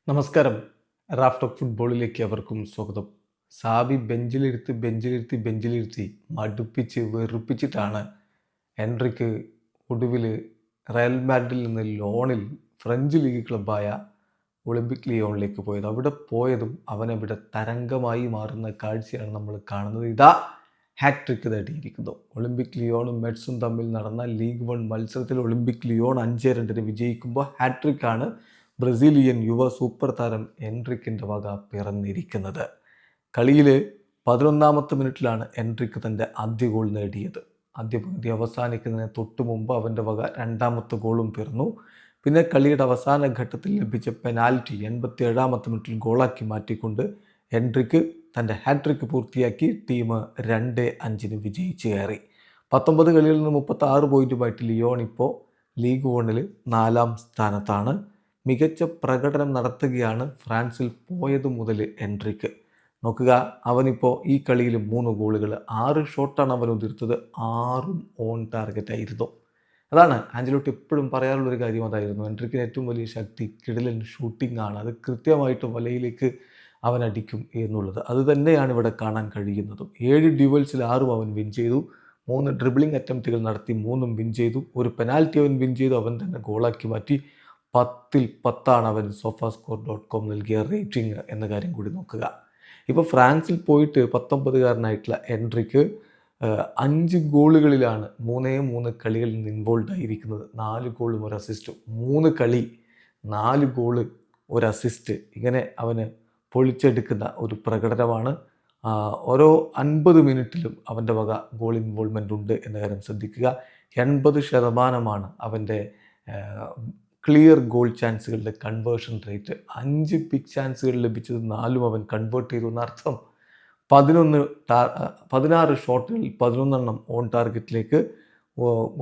നമസ്കാരം. Raft of ഫുട്ബോളിലേക്ക് അവർക്കും സ്വാഗതം. സാബി ബെഞ്ചിലിരുത്തി മടുപ്പിച്ച് വെറുപ്പിച്ചിട്ടാണ് എൻട്രിക്ക് ഒടുവിൽ റയൽ മാഡ്രിഡിൽ നിന്ന് ലോണിൽ ഫ്രഞ്ച് ലീഗ് ക്ലബ്ബായ ഒളിമ്പിക് ലിയോണിലേക്ക് പോയത്. അവിടെ പോയതും അവനവിടെ തരംഗമായി മാറുന്ന കാഴ്ചയാണ് നമ്മൾ കാണുന്നത്. ഇതാ ഹാട്രിക്ക് നേടിയിരിക്കുന്നു. ഒളിമ്പിക് ലിയോണും മെഡ്സും തമ്മിൽ നടന്ന ലീഗ് 1 മത്സരത്തിൽ ഒളിമ്പിക് ലിയോൺ 5-2 വിജയിക്കുമ്പോൾ ഹാട്രിക്കാണ് ബ്രസീലിയൻ യുവ സൂപ്പർ താരം എൻട്രിക്കിൻ്റെ വക പിറന്നിരിക്കുന്നത്. കളിയിൽ 11ാമത്തെ മിനിറ്റിലാണ് എൻട്രിക്ക് തൻ്റെ ആദ്യ ഗോൾ നേടിയത്. ആദ്യ പകുതി അവസാനിക്കുന്നതിന് തൊട്ട് മുമ്പ് അവൻ്റെ വക 2ാമത്തെ ഗോളും പിറന്നു. പിന്നെ കളിയുടെ അവസാന ഘട്ടത്തിൽ ലഭിച്ച പെനാൽറ്റി 87ാമത്തെ മിനിറ്റിൽ ഗോളാക്കി മാറ്റിക്കൊണ്ട് എൻട്രിക്ക് തൻ്റെ ഹാട്രിക്ക് പൂർത്തിയാക്കി ടീം 2-5 വിജയിച്ച് കയറി. 19 കളിയിൽ നിന്ന് 36 പോയിൻറ്റുമായിട്ട് ലിയോൺ ഇപ്പോൾ ലീഗ് 1-ൽ 4ാം സ്ഥാനത്താണ്. മികച്ച പ്രകടനം നടത്തുകയാണ് ഫ്രാൻസിൽ പോയത് മുതൽ എൻട്രിക്ക്. നോക്കുക, അവനിപ്പോൾ ഈ കളിയിൽ 3 ഗോളുകൾ, 6 ഷോട്ടാണ് അവൻ ഉതിർത്തത്, 6ഉം ഓൺ ടാർഗറ്റ് ആയിരുന്നു. അതാണ് ആഞ്ചലോട്ടി എപ്പോഴും പറയാറുള്ളൊരു കാര്യം. അതായിരുന്നു എൻട്രിക്കിന് ഏറ്റവും വലിയ ശക്തി കിടിലൻ ഷൂട്ടിംഗ് ആണ്. അത് കൃത്യമായിട്ട് വലയിലേക്ക് അവൻ അടിക്കും എന്നുള്ളത് അത് തന്നെയാണ് ഇവിടെ കാണാൻ കഴിയുന്നതും. 7 ഡ്യുവൽസിൽ 6ഉം അവൻ വിൻ ചെയ്തു. 3 ഡ്രിബിളിംഗ് അറ്റംപ്റ്റുകൾ നടത്തി, 3ഉം വിൻ ചെയ്തു. ഒരു പെനാൽറ്റി അവൻ വിൻ ചെയ്തു, അവൻ തന്നെ ഗോളാക്കി മാറ്റി. 10ൽ 10 അവൻ sofascore.com നൽകിയ റേറ്റിംഗ് എന്ന കാര്യം കൂടി നോക്കുക. ഇപ്പോൾ ഫ്രാൻസിൽ പോയിട്ട് 19കാരനായിട്ടുള്ള എൻട്രിക്ക് 5 ഗോളുകളിലാണ് 3 കളികളിൽ നിന്ന് ഇൻവോൾവ് ആയിരിക്കുന്നത്. 4 ഗോളും 1 അസിസ്റ്റും. 3 കളി 4 ഗോള് 1 അസിസ്റ്റ്. ഇങ്ങനെ അവന് പൊളിച്ചെടുക്കുന്ന ഒരു പ്രകടനമാണ്. ഓരോ 50 മിനിറ്റിലും അവൻ്റെ വക ഗോൾ ഇൻവോൾവ്മെൻ്റ് ഉണ്ട് എന്ന കാര്യം ശ്രദ്ധിക്കുക. 80% അവൻ്റെ ക്ലിയർ ഗോൾ ചാൻസുകളുടെ കൺവേർഷൻ റേറ്റ്. 5 ബിഗ് ചാൻസുകൾ ലഭിച്ചത് 4ഉം അവൻ കൺവേർട്ട് ചെയ്തു എന്നർത്ഥം. 16 ഷോട്ടുകളിൽ 11 ഓൺ ടാർഗറ്റിലേക്ക്.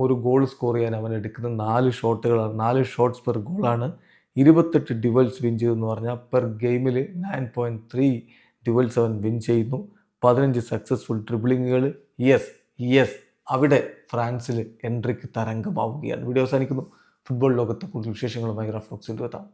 ഒരു ഗോൾ സ്കോർ ചെയ്യാൻ അവൻ എടുക്കുന്ന 4 ഷോട്ടുകളാണ്. 4 ഷോട്ട്സ് പെർ ഗോളാണ്. 28 ഡ്യുവൽസ് വിൻ ചെയ്തെന്ന് പറഞ്ഞാൽ പെർ ഗെയിമിൽ 9.3 ഡ്യുവൽസ് അവൻ വിൻ ചെയ്യുന്നു. 15 സക്സസ്ഫുൾ ഡ്രിബിളിങ്ങുകൾ. യെസ് അവിടെ ഫ്രാൻസിൽ എൻട്രിക്ക് തരംഗമാവുകയാണ്. വീഡിയോ അവസാനിക്കുന്നു. ഫുട്ബോൾ ലോകത്തെ കൂടുതൽ വിശേഷങ്ങളുമായി റാഫ്റ്റ് ഓഫ് എത്താം.